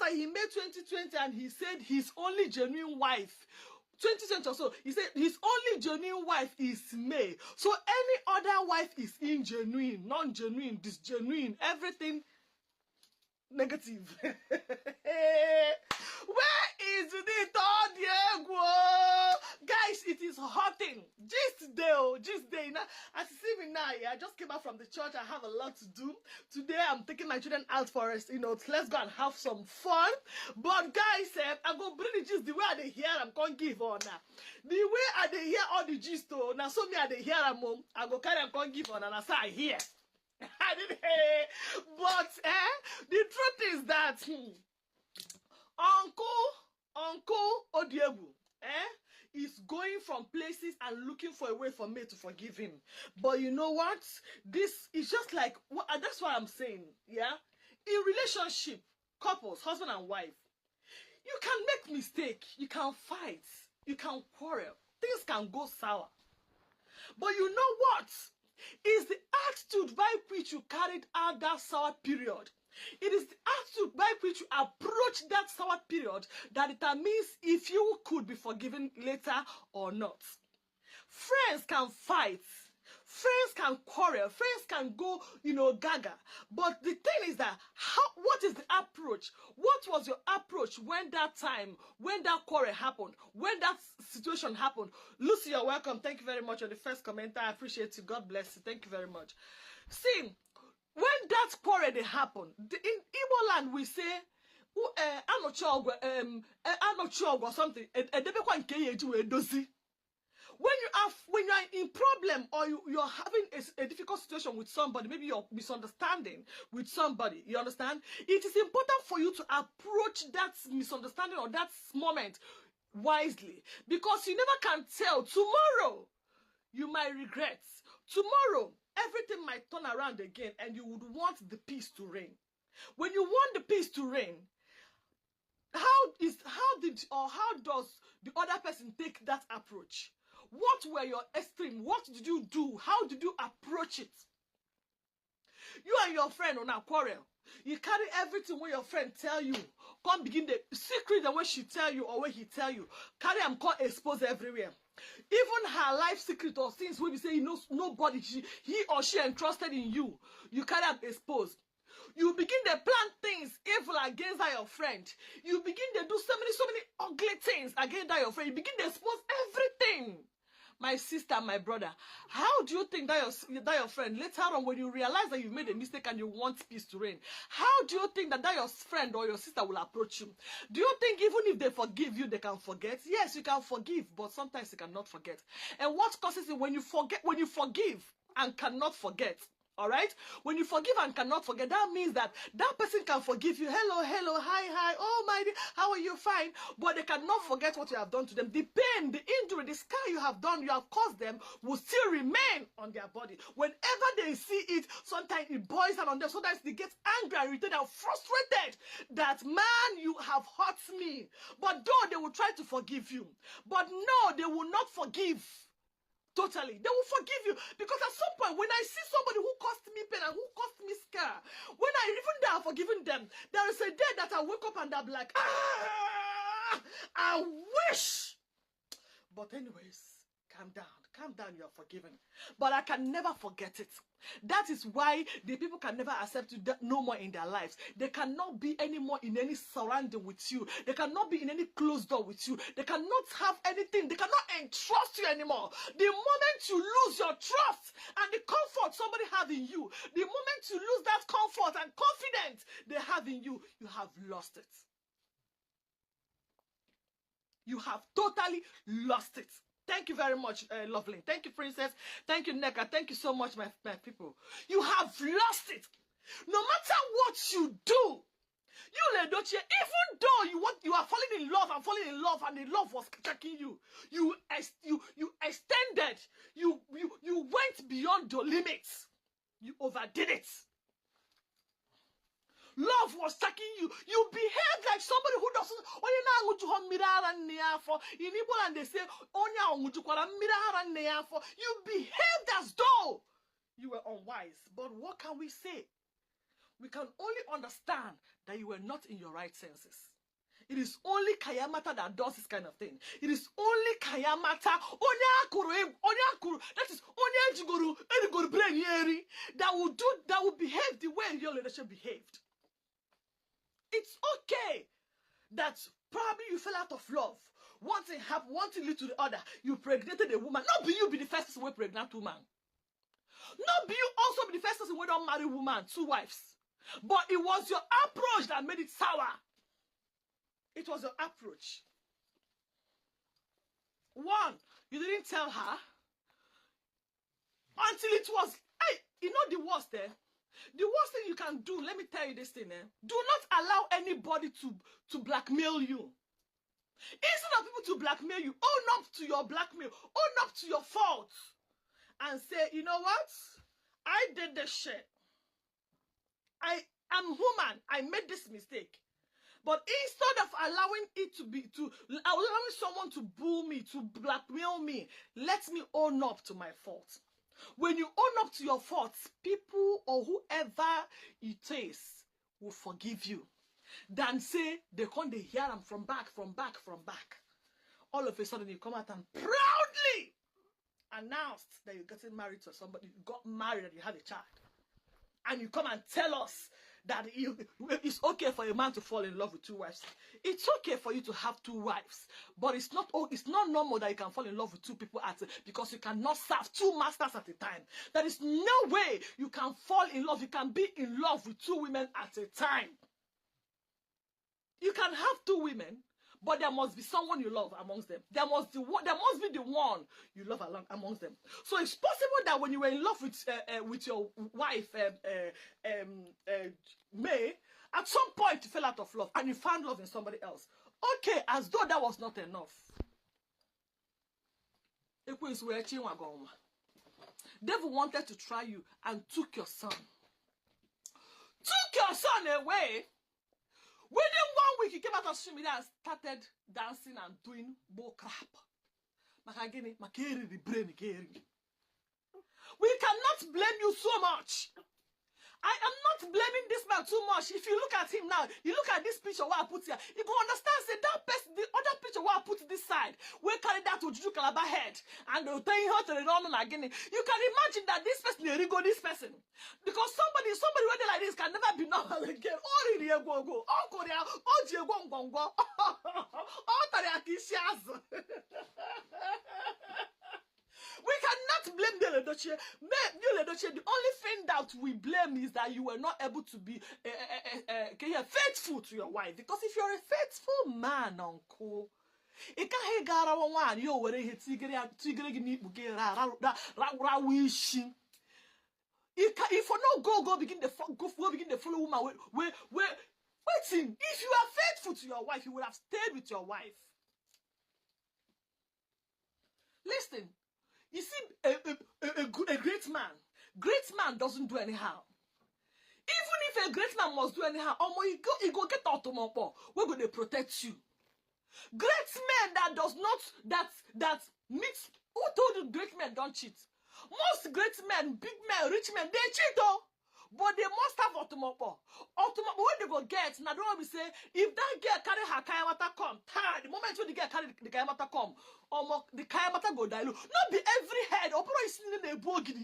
why he made 2020 and he said his only genuine wife, 2020 or so, he said his only genuine wife is May. So any other wife is ingenuine, non-genuine, disgenuine, everything negative. Where is the third year? Guys, it is hurting. Just day. Now, as you see me now, I just came back from the church. I have a lot to do. Today, I'm taking my children out for us. Let's go and have some fun. But guys, I'm going to bring the gist the way I hear I'm going to give on now. The way I hear all the gist, now so me I hear I'm go carry I'm going to give on and I say I hear. I didn't hear, but the truth is that Uncle Odiebu is going from places and looking for a way for me to forgive him. But you know what? This is just like that's what I'm saying. Yeah, in relationship, couples, husband and wife, you can make mistake, you can fight, you can quarrel, things can go sour. But you know what? Is the attitude by which you carried out that sour period. It is the attitude by which you approach that sour period that determines if you could be forgiven later or not. Friends can fight. Friends can quarrel. Friends can go, gaga. But the thing is that, what is the approach? What was your approach when that quarrel happened? When that situation happened? Lucy, you're welcome. Thank you very much. You're the first commenter. I appreciate you. God bless you. Thank you very much. See, when that quarrel happened, in Igbo land we say, or something. When you are in problem or you're having a difficult situation with somebody, maybe you're misunderstanding with somebody, you understand? It is important for you to approach that misunderstanding or that moment wisely, because you never can tell. Tomorrow, you might regret. Tomorrow, everything might turn around again and you would want the peace to reign. When you want the peace to reign, how does the other person take that approach? What were your extreme? What did you do? How did you approach it? You and your friend on a quarrel. You carry everything when your friend tell you. Come begin the secret that when she tell you or when he tell you. Carry and come expose everywhere. Even her life secret or things when you say nobody, he or she entrusted in you. You carry and expose. You begin to plan things evil against that your friend. You begin to do so many ugly things against that your friend. You begin to expose everything. My sister, my brother, how do you think that your friend, later on when you realize that you've made a mistake and you want peace to reign, how do you think that your friend or your sister will approach you? Do you think even if they forgive you, they can forget? Yes, you can forgive, but sometimes you cannot forget. And what causes it when you forgive and cannot forget? All right, when you forgive and cannot forget, that means that person can forgive you. Hello, hi, oh my dear, how are you? Fine. But they cannot forget what you have done to them. The pain, the injury, the scar you have caused them will still remain on their body. Whenever they see it, sometimes it boils down on them. Sometimes they get angry and irritated and frustrated that, man, you have hurt me. But though they will try to forgive you, but no, they will not forgive. Totally. They will forgive you. Because at some point, when I see somebody who caused me pain and who caused me scar, when I have forgiven them, there is a day that I wake up and I'll be like, I wish. But anyways, calm down, you are forgiven. But I can never forget it. That is why the people can never accept you no more in their lives. They cannot be anymore in any surrounding with you. They cannot be in any closed door with you. They cannot have anything. They cannot entrust you anymore. The moment you lose your trust and the comfort somebody have in you, the moment you lose that comfort and confidence they have in you, you have lost it. You have totally lost it. Thank you very much, lovely. Thank you, princess. Thank you, Neka. Thank you so much, my people. You have lost it. No matter what you do, Yul Edochie, even though you are falling in love and the love was attacking you, you extended, you went beyond your limits. You overdid it. Love was taking you. You behaved like somebody who doesn't. In Igbo land they say, you behaved as though you were unwise. But what can we say? we can only understand that you were not in your right senses. It is only Kayamata that does this kind of thing. It is only Kayamata, that is that will behave the way your leadership behaved. It's okay that probably you fell out of love. One thing happened, one thing lead to the other. You pregnated a woman. Not be you be the first person who pregnant woman. Not be you also be the first person who don't marry woman, 2 wives. But it was your approach that made it sour. It was your approach. 1, you didn't tell her until it was, hey, you know the worst there? The worst thing you can do, let me tell you this thing, do not allow anybody to blackmail you. Instead of people to blackmail you, own up to your blackmail, own up to your fault, and say, you know what? I did this shit. I am human. I made this mistake. But instead of allowing someone to bully me, to blackmail me, let me own up to my fault. When you own up to your faults, people or whoever it is will forgive you. Than say they can't hear them from back. All of a sudden you come out and proudly announced that you're getting married to somebody, you got married and you had a child. And you come and tell us that it's okay for a man to fall in love with 2 wives. It's okay for you to have 2 wives, but it's not normal that you can fall in love with 2 people because you cannot serve 2 masters at a time. There is no way you can fall in love. You can be in love with 2 women at a time. You can have 2 women, but there must be someone you love amongst them. There must be the one you love amongst them. So it's possible that when you were in love with your wife, May, at some point you fell out of love and you found love in somebody else. Okay, as though that was not enough. Devil wanted to try you and took your son. Took your son away. Within 1 week, he came out of social media and started dancing and doing bull crap. We cannot blame you so much. I am not blaming this man too much. If you look at him now, you look at this picture what I put here, you can understand say that person, the other picture what I put this side, we carry that to Juju Calabar head and they'll tell you how to run again. You can imagine that this person will go this person. Because somebody running like this can never be normal again. All in the go. All Korea, all Jiegongonggo, all Tariakishias. We cannot blame Yul Edochie. Yul Edochie, the only thing that we blame is that you were not able to be faithful to your wife. Because if you're a faithful man, uncle, it can't gara one you were a tigre if you no go begin the follow woman waiting. If you are faithful to your wife, you would have stayed with your wife. Listen. You see, a great man doesn't do anyhow. Even if a great man must do anyhow, he go get automopo. We're going to protect you. Great men that meets, who told you great men don't cheat? Most great men, big men, rich men, they cheat though. But they must have automopo. Automopo, when they go get, now don't want to say, if that girl carry her kayamata come, the moment when the girl carry the kayamata come, the kayamata go dilute. Not be every head, opera is sitting in a bogey.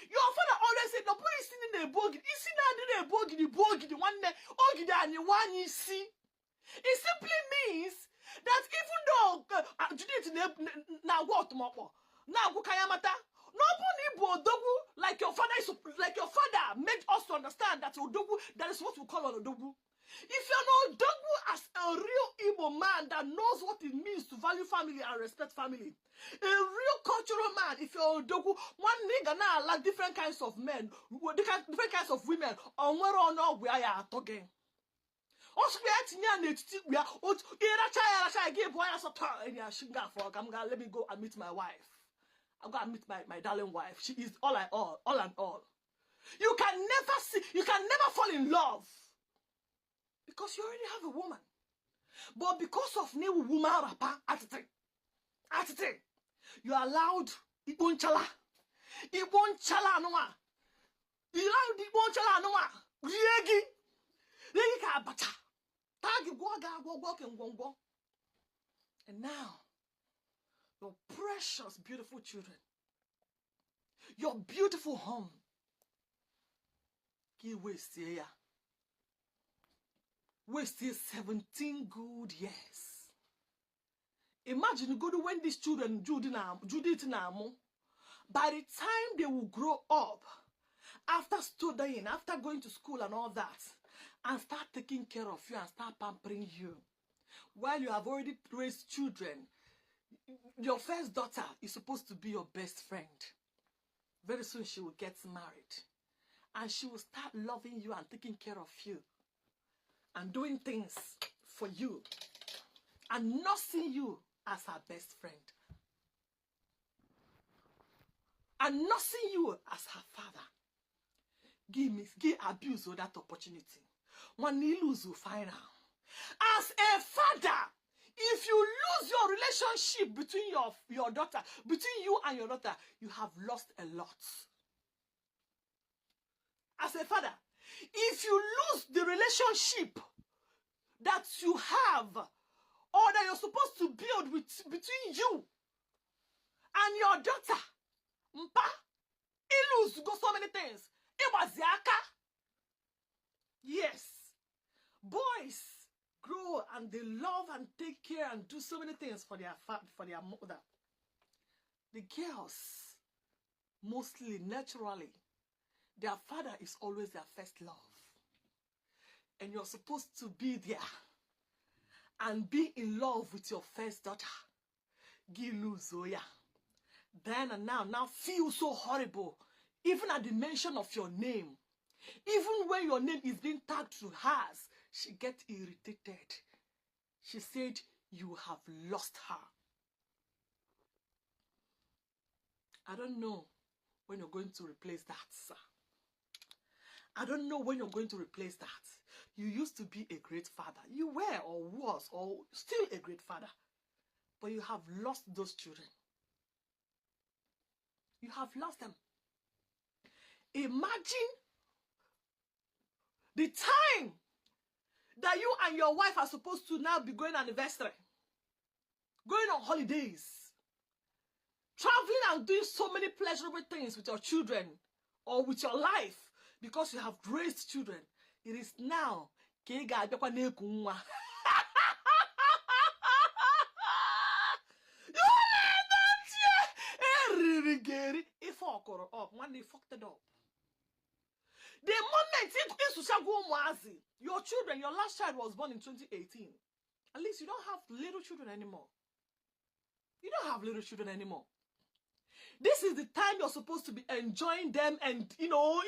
Your father always said, no, put is sitting in a bogey. You see that in a bogey, one day, oggy, and you one you see. It simply means that even though Judy now go automopo, now go kayamata. Nobody Odogu like your father made us to understand that Odogu, that is what we call an Odogu. If you're an Odogu as a real Igbo man that knows what it means to value family and respect family, a real cultural man, if you're Odogu, one nigga now like different kinds of men, different kinds of women, on where or not we are talking. Also, we are let me go and meet my wife. I'm going to meet my darling wife. She is all and all. You can never fall in love. Because you already have a woman. But because of new woman rapper attitude, you allowed Ibonchala noa. You allowed Ibonchala noa. Riegi. Riegi ka bata. Tagi go. And now, your precious, beautiful children, your beautiful home, waste 17 good years. Imagine go to when these children, Judy Namo, by the time they will grow up, after studying, after going to school and all that, and start taking care of you and start pampering you, while you have already raised children, your first daughter is supposed to be your best friend. Very soon she will get married. And she will start loving you and taking care of you. And doing things for you. And not seeing you as her best friend. And not seeing you as her father. Give abuse of that opportunity. When you lose, you find out. As a father, if you lose your relationship between your daughter, between you and your daughter, you have lost a lot. As a father, if you lose the relationship that you have or that you're supposed to build between you and your daughter, it lose go so many things. It was yaka. Yes, boys grow and they love and take care and do so many things for their mother. The girls, mostly naturally, their father is always their first love. And you're supposed to be there and be in love with your first daughter. Gilu Zoya. Then and now feel so horrible. Even at the mention of your name. Even when your name is being tagged to hers, she gets irritated. She said, you have lost her. I don't know when you're going to replace that, sir. I don't know when you're going to replace that. You used to be a great father. You were or was or still a great father. But you have lost those children. You have lost them. Imagine the time that you and your wife are supposed to now be going on anniversary. Going on holidays. Traveling and doing so many pleasurable things with your children or with your life. Because you have raised children, it is now. When they fucked it up. The moment your children, your last child was born in 2018. At least you don't have little children anymore. You don't have little children anymore. This is the time you're supposed to be enjoying them and, you know.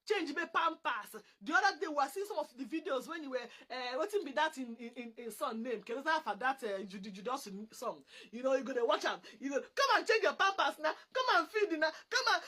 Change my pampers. The other day we were seeing some of the videos when you were waiting be that in son name. Can I for that Judy song? You know, you're gonna watch them. You go, come and change your pampers now. Come and feed now. Come and